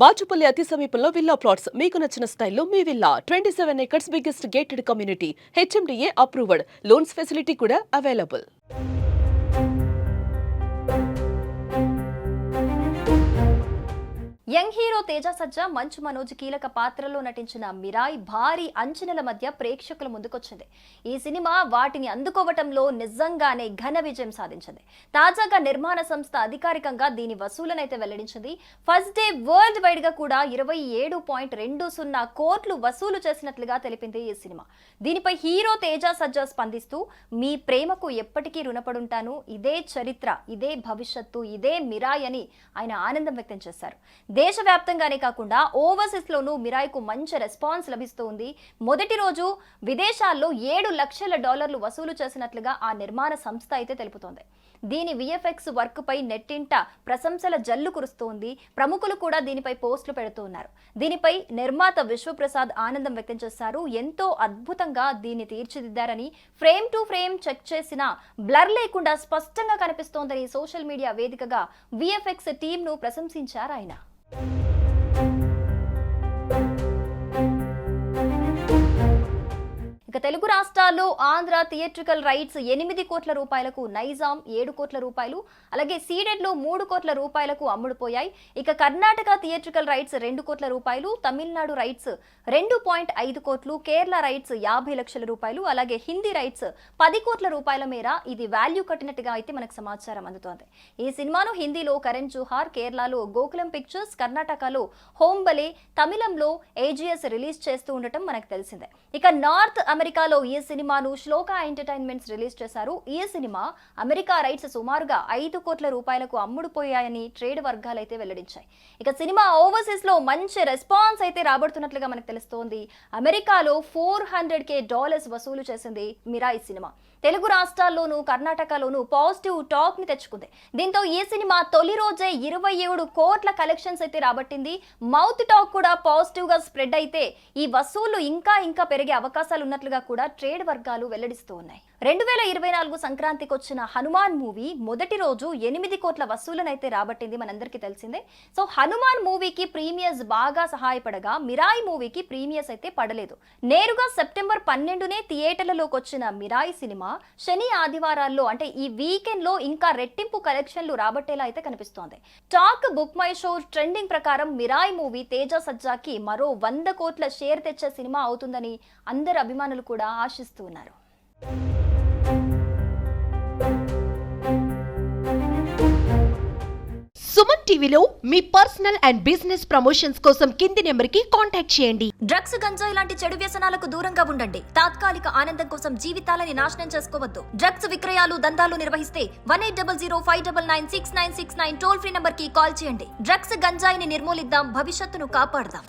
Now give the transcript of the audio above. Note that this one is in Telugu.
బాచుపల్లి అతి సమీపంలో విల్లా ప్లాట్స్ మీకు నచ్చిన స్టైల్లో మీ villa 27 acres biggest gated community HMDA approved loans facility కూడా available. Young hero Teja Sajja Manchu Manoj కీలక పాత్రలో నటించిన మిరాయ్ భారీ అంచనాల మధ్య ప్రేక్షకుల ముందుకొచ్చింది. ఈ సినిమా వాటిని అందుకోవటంలో నిజంగానే ఘన విజయం సాధించింది. తాజాగా నిర్మాణ సంస్థ అధికారికంగా దీని వసూలనైతే వెల్లడించింది. ఫస్ట్ డే వరల్డ్ వైడ్ గా కూడా 27.20 కోట్లు వసూలు చేసినట్లుగా తెలిపింది ఈ సినిమా. దీనిపై హీరో తేజ సజ్జా స్పందిస్తూ, మీ ప్రేమకు ఎప్పటికీ రుణపడుంటాను, ఇదే చరిత్ర, ఇదే భవిష్యత్తు, ఇదే మిరాయ్ అని ఆయన ఆనందం వ్యక్తం చేశారు. దేశవ్యాప్తంగానే కాకుండా ఓవర్సీస్ లోనూ మిరాయ్కు మంచి రెస్పాన్స్ లభిస్తూ ఉంది. మొదటి రోజు విదేశాల్లో $7 లక్షల వసూలు చేసినట్లుగా ఆ నిర్మాణ సంస్థ అయితే తెలుపుతోంది. దీని VFX వర్క్ పై నెట్టింట ప్రశంసల జల్లు కురుస్తోంది. ప్రముఖులు కూడా దీనిపై పోస్టులు పెడుతూ ఉన్నారు. దీనిపై నిర్మాత విశ్వప్రసాద్ ఆనందం వ్యక్తం చేశారు. ఎంతో అద్భుతంగా దీన్ని తీర్చిదిద్దారని, ఫ్రేమ్ టు ఫ్రేమ్ చెక్ చేసిన బ్లర్ లేకుండా స్పష్టంగా కనిపిస్తోందని సోషల్ మీడియా వేదికగా VFX టీంను ప్రశంసించారు ఆయన. ఇక తెలుగు రాష్ట్రాల్లో ఆంధ్ర థియేట్రికల్ రైట్స్ 8 కోట్ల రూపాయలకు, నైజాం 7 కోట్ల రూపాయలు, అలాగే సీడెడ్లో 3 కోట్ల రూపాయలకు అమ్ముడుపోయాయి. ఇక కర్ణాటక థియేట్రికల్ రైట్స్ 2 కోట్ల రూపాయలు, తమిళనాడు రైట్స్ 2.5 కోట్లు, కేరళ రైట్స్ 50 లక్షల రూపాయలు, అలాగే హిందీ రైట్స్ 10 కోట్ల రూపాయల మేర ఇది వాల్యూ కట్టినట్టుగా అయితే మనకు సమాచారం అందుతోంది. ఈ సినిమాను హిందీలో కరణ్ జోహార్, కేరళలో గోకులం పిక్చర్స్, కర్ణాటకలో హోంబలే, తమిళంలో AGS రిలీజ్ చేస్తూ ఉండటం మనకు తెలిసిందే. ఇక నార్త్ అమెరికాలో ఈ సినిమాను శ్లోక ఎంటర్టైన్మెంట్స్ రిలీజ్ చేశారు. ఈ సినిమా అమెరికా రైట్స్ సుమారుగా 5 కోట్ల రూపాయలకు అమ్ముడుపోయాయని ట్రేడ్ వర్గాలు అయితే వెల్లడించాయి. ఇక సినిమా ఓవర్సీస్ లో మంచి రెస్పాన్స్ అయితే రాబడుతున్నట్లుగా మనకు తెలుస్తోంది. అమెరికాలో $400K వసూలు చేసింది మిరాయ్ సినిమా. తెలుగు రాష్ట్రాల్లోనూ కర్ణాటకలోనూ పాజిటివ్ టాక్ ని తెచ్చుకుంది. దీంతో ఈ సినిమా తొలి రోజే 27 కోట్ల కలెక్షన్స్ అయితే రాబట్టింది. మౌత్ టాక్ కూడా పాజిటివ్ గా స్ప్రెడ్ అయితే ఈ వసూళ్లు ఇంకా పెరిగే అవకాశాలు ఉన్నట్లుగా కూడా ట్రేడ్ వర్గాలు వెల్లడిస్తూ ఉన్నాయి. 2024 సంక్రాంతికి వచ్చిన హనుమాన్ మూవీ మొదటి రోజు 8 కోట్ల వసూలనైతే రాబట్టింది, మనందరికీ తెలిసిందే. సో హనుమాన్ మూవీకి ప్రీమియర్స్ బాగా సహాయపడగా మిరాయ్ మూవీకి ప్రీమియర్స్ అయితే పడలేదు. నేరుగా సెప్టెంబర్ 12నే థియేటర్లలోకి వచ్చిన మిరాయ్ సినిమా శని ఆదివారాల్లో అంటే ఈ వీకెండ్ లో ఇంకా రెట్టింపు కలెక్షన్లు రాబట్టేలా అయితే కనిపిస్తోంది. Talk book my show trending ప్రకారం మిరాయ్ మూవీ తేజ సజ్జాకి మరో 100 కోట్ల షేర్ తెచ్చే సినిమా అవుతుందని అందరు అభిమానులు కూడా ఆశిస్తూ ఉన్నారు. సుమన్ టీవీలో మీ పర్సనల్ అండ్ బిజినెస్ ప్రమోషన్స్ కోసం కింది నెంబర్కి కాంటాక్ట్ చేయండి. డ్రగ్స్, గంజాయి లాంటి చెడు వ్యసనాలకు దూరంగా ఉండండి. తాత్కాలిక ఆనందం కోసం జీవితాలని నాశనం చేసుకోవద్దు. డ్రగ్స్ విక్రయాలు, దందాలు నిర్వహిస్తే 180059996969 టోల్ ఫ్రీ నంబర్ కి కాల్ చేయండి. డ్రగ్స్, గంజాయిని నిర్మూలిద్దాం, భవిష్యత్తును కాపాడదాం.